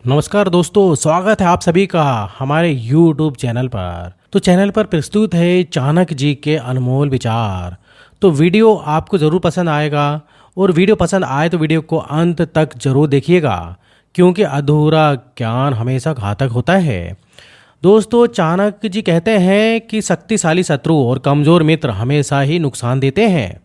नमस्कार दोस्तों, स्वागत है आप सभी का हमारे YouTube चैनल पर। तो चैनल पर प्रस्तुत है चाणक्य जी के अनमोल विचार। तो वीडियो आपको ज़रूर पसंद आएगा और वीडियो पसंद आए तो वीडियो को अंत तक ज़रूर देखिएगा, क्योंकि अधूरा ज्ञान हमेशा घातक होता है। दोस्तों, चाणक्य जी कहते हैं कि शक्तिशाली शत्रु और कमज़ोर मित्र हमेशा ही नुकसान देते हैं।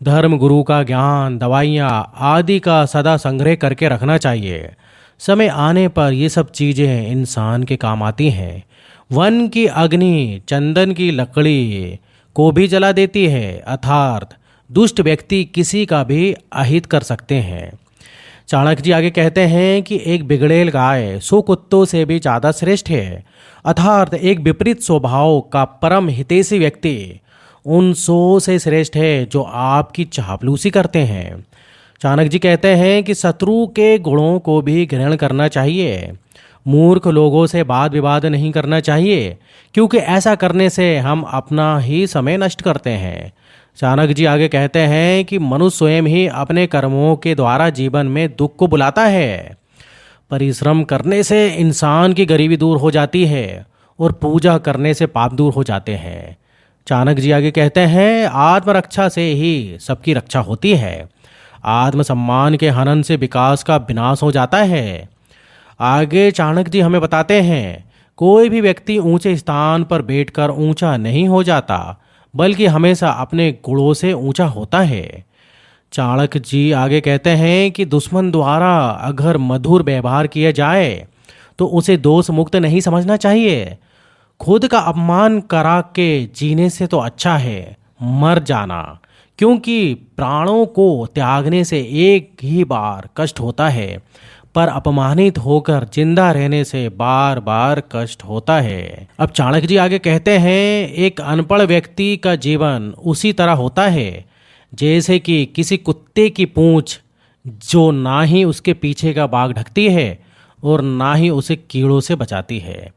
धर्म, गुरु का ज्ञान, दवाइयाँ आदि का सदा संग्रह करके रखना चाहिए। समय आने पर ये सब चीज़ें इंसान के काम आती हैं। वन की अग्नि चंदन की लकड़ी को भी जला देती है, अर्थात दुष्ट व्यक्ति किसी का भी अहित कर सकते हैं। चाणक्य जी आगे कहते हैं कि एक बिगड़ेल गाय 100 कुत्तों से भी ज़्यादा श्रेष्ठ है, अर्थात एक विपरीत स्वभाव का परम हितैषी व्यक्ति उन 100 से श्रेष्ठ है जो आपकी चापलूसी करते हैं। चाणक्य जी कहते हैं कि शत्रु के गुणों को भी ग्रहण करना चाहिए। मूर्ख लोगों से वाद विवाद नहीं करना चाहिए, क्योंकि ऐसा करने से हम अपना ही समय नष्ट करते हैं। चाणक्य जी आगे कहते हैं कि मनुष्य स्वयं ही अपने कर्मों के द्वारा जीवन में दुख को बुलाता है। परिश्रम करने से इंसान की गरीबी दूर हो जाती है और पूजा करने से पाप दूर हो जाते हैं। चाणक्य जी आगे कहते हैं, आत्मरक्षा से ही सबकी रक्षा होती है। आत्मसम्मान के हनन से विकास का विनाश हो जाता है। आगे चाणक्य जी हमें बताते हैं, कोई भी व्यक्ति ऊंचे स्थान पर बैठकर ऊंचा नहीं हो जाता, बल्कि हमेशा अपने गुणों से ऊंचा होता है। चाणक्य जी आगे कहते हैं कि दुश्मन द्वारा अगर मधुर व्यवहार किया जाए तो उसे दोष मुक्त नहीं समझना चाहिए। खुद का अपमान करा के जीने से तो अच्छा है मर जाना, क्योंकि प्राणों को त्यागने से एक ही बार कष्ट होता है, पर अपमानित होकर जिंदा रहने से बार बार कष्ट होता है। अब चाणक्य जी आगे कहते हैं, एक अनपढ़ व्यक्ति का जीवन उसी तरह होता है जैसे कि किसी कुत्ते की पूंछ, जो ना ही उसके पीछे का बाग ढकती है और ना ही उसे कीड़ों से बचाती है।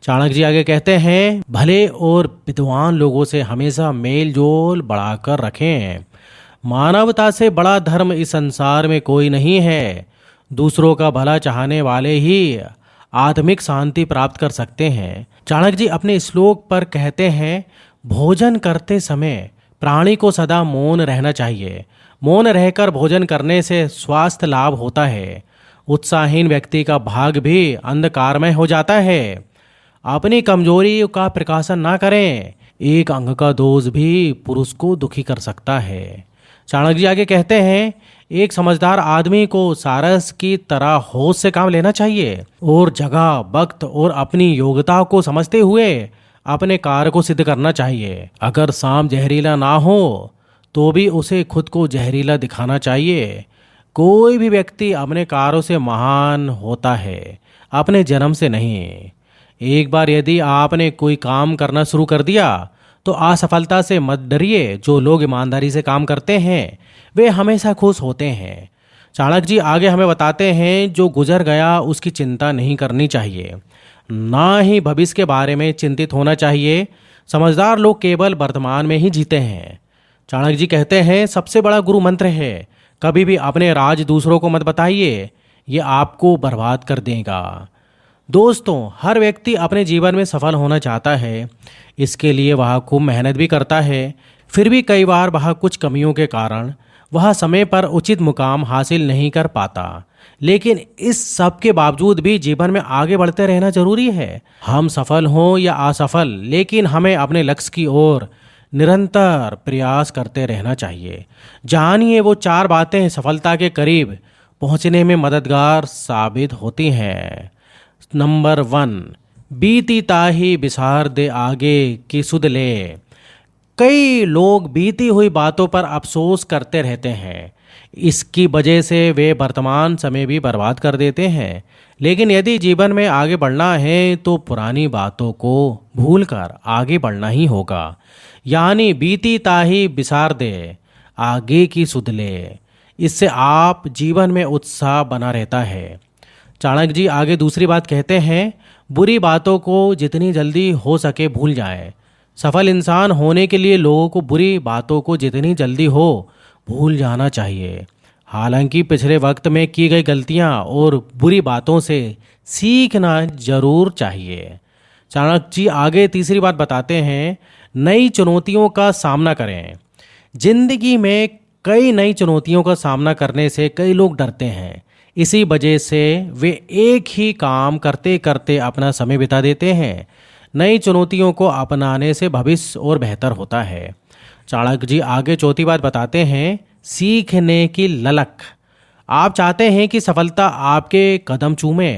चाणक्य जी आगे कहते हैं, भले और विद्वान लोगों से हमेशा मेल जोल बढ़ाकर रखें। मानवता से बड़ा धर्म इस संसार में कोई नहीं है। दूसरों का भला चाहने वाले ही आत्मिक शांति प्राप्त कर सकते हैं। चाणक्य जी अपने श्लोक पर कहते हैं, भोजन करते समय प्राणी को सदा मौन रहना चाहिए। मौन रहकर भोजन करने से स्वास्थ्य लाभ होता है। उत्साहहीन व्यक्ति का भाग भी अंधकारमय हो जाता है। अपनी कमजोरी का प्रकाशन ना करें। एक अंग का दोष भी पुरुष को दुखी कर सकता है। चाणक्य जी आगे कहते हैं, एक समझदार आदमी को सारस की तरह होश से काम लेना चाहिए और जगह, वक्त और अपनी योग्यता को समझते हुए अपने कार्य को सिद्ध करना चाहिए। अगर सांप जहरीला ना हो तो भी उसे खुद को जहरीला दिखाना चाहिए। कोई भी व्यक्ति अपने कार्यों से महान होता है, अपने जन्म से नहीं। एक बार यदि आपने कोई काम करना शुरू कर दिया तो असफलता से मत डरिए। जो लोग ईमानदारी से काम करते हैं वे हमेशा खुश होते हैं। चाणक्य जी आगे हमें बताते हैं, जो गुजर गया उसकी चिंता नहीं करनी चाहिए, ना ही भविष्य के बारे में चिंतित होना चाहिए। समझदार लोग केवल वर्तमान में ही जीते हैं। चाणक्य जी कहते हैं, सबसे बड़ा गुरु मंत्र है, कभी भी अपने राज दूसरों को मत बताइए, ये आपको बर्बाद कर देगा। दोस्तों, हर व्यक्ति अपने जीवन में सफल होना चाहता है। इसके लिए वह खूब मेहनत भी करता है। फिर भी कई बार वह कुछ कमियों के कारण वह समय पर उचित मुकाम हासिल नहीं कर पाता। लेकिन इस सब के बावजूद भी जीवन में आगे बढ़ते रहना जरूरी है। हम सफल हों या असफल, लेकिन हमें अपने लक्ष्य की ओर निरंतर प्रयास करते रहना चाहिए। जानिए वो 4 बातें सफलता के करीब पहुंचने में मददगार साबित होती हैं। नंबर 1, बीती ताही बिसार दे आगे की सुध ले। कई लोग बीती हुई बातों पर अफसोस करते रहते हैं। इसकी वजह से वे वर्तमान समय भी बर्बाद कर देते हैं। लेकिन यदि जीवन में आगे बढ़ना है तो पुरानी बातों को भूलकर आगे बढ़ना ही होगा। यानी बीती ताही बिसार दे, आगे की सुध ले। इससे आप जीवन में उत्साह बना रहता है। चाणक्य जी आगे दूसरी बात कहते हैं, बुरी बातों को जितनी जल्दी हो सके भूल जाएं। सफल इंसान होने के लिए लोगों को बुरी बातों को जितनी जल्दी हो भूल जाना चाहिए। हालांकि पिछले वक्त में की गई गलतियां और बुरी बातों से सीखना जरूर चाहिए। चाणक्य जी आगे तीसरी बात बताते हैं, नई चुनौतियों का सामना करें। जिंदगी में कई नई चुनौतियों का सामना करने से कई लोग डरते हैं। इसी वजह से वे एक ही काम करते करते अपना समय बिता देते हैं। नई चुनौतियों को अपनाने से भविष्य और बेहतर होता है। चाणक्य जी आगे चौथी बात बताते हैं, सीखने की ललक। आप चाहते हैं कि सफलता आपके कदम चूमे,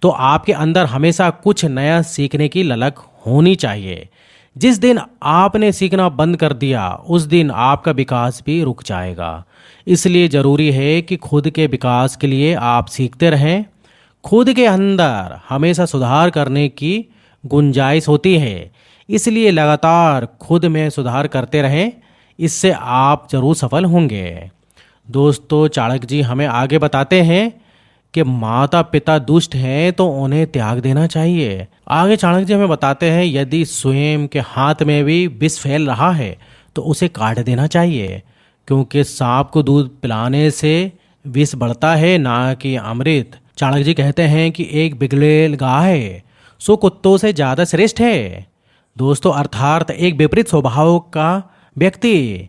तो आपके अंदर हमेशा कुछ नया सीखने की ललक होनी चाहिए। जिस दिन आपने सीखना बंद कर दिया उस दिन आपका विकास भी रुक जाएगा। इसलिए ज़रूरी है कि खुद के विकास के लिए आप सीखते रहें। खुद के अंदर हमेशा सुधार करने की गुंजाइश होती है, इसलिए लगातार खुद में सुधार करते रहें। इससे आप जरूर सफल होंगे। दोस्तों, चाणक्य जी हमें आगे बताते हैं कि माता पिता दुष्ट हैं तो उन्हें त्याग देना चाहिए। आगे चाणक्य जी हमें बताते हैं, यदि स्वयं के हाथ में भी विष फैल रहा है तो उसे काट देना चाहिए, क्योंकि सांप को दूध पिलाने से विष बढ़ता है, ना कि अमृत। चाणक्य जी कहते हैं कि एक बिगड़ेल गाय सो कुत्तों से ज़्यादा श्रेष्ठ है। दोस्तों, अर्थात एक विपरीत स्वभाव का व्यक्ति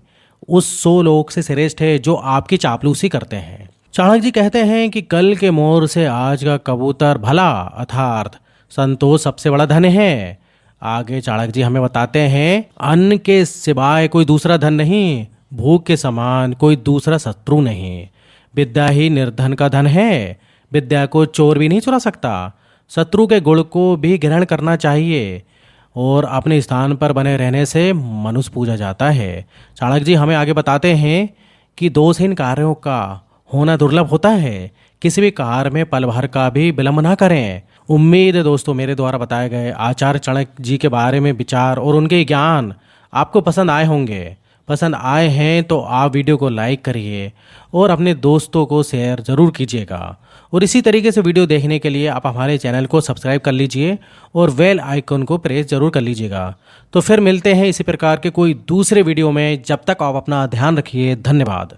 उस 100 लोग से श्रेष्ठ है जो आपकी चापलूसी करते हैं। चाणक्य जी कहते हैं कि कल के मोर से आज का कबूतर भला, अर्थात संतोष सबसे बड़ा धन है। आगे चाणक्य जी हमें बताते हैं, अन्न के सिवाय कोई दूसरा धन नहीं, भूख के समान कोई दूसरा शत्रु नहीं। विद्या ही निर्धन का धन है। विद्या को चोर भी नहीं चुरा सकता। शत्रु के गुण को भी ग्रहण करना चाहिए और अपने स्थान पर बने रहने से मनुष्य पूजा जाता है। चाणक्य जी हमें आगे बताते हैं कि दोषहीन कार्यों का होना दुर्लभ होता है। किसी भी कार्य में पल भर का भी विलंब ना करें। उम्मीद है दोस्तों, मेरे द्वारा बताए गए आचार्य चाणक्य जी के बारे में विचार और उनके ज्ञान आपको पसंद आए होंगे। पसंद आए हैं तो आप वीडियो को लाइक करिए और अपने दोस्तों को शेयर ज़रूर कीजिएगा। और इसी तरीके से वीडियो देखने के लिए आप हमारे चैनल को सब्सक्राइब कर लीजिए और बेल आइकन को प्रेस ज़रूर कर लीजिएगा। तो फिर मिलते हैं इसी प्रकार के कोई दूसरे वीडियो में। जब तक आप अपना ध्यान रखिए। धन्यवाद।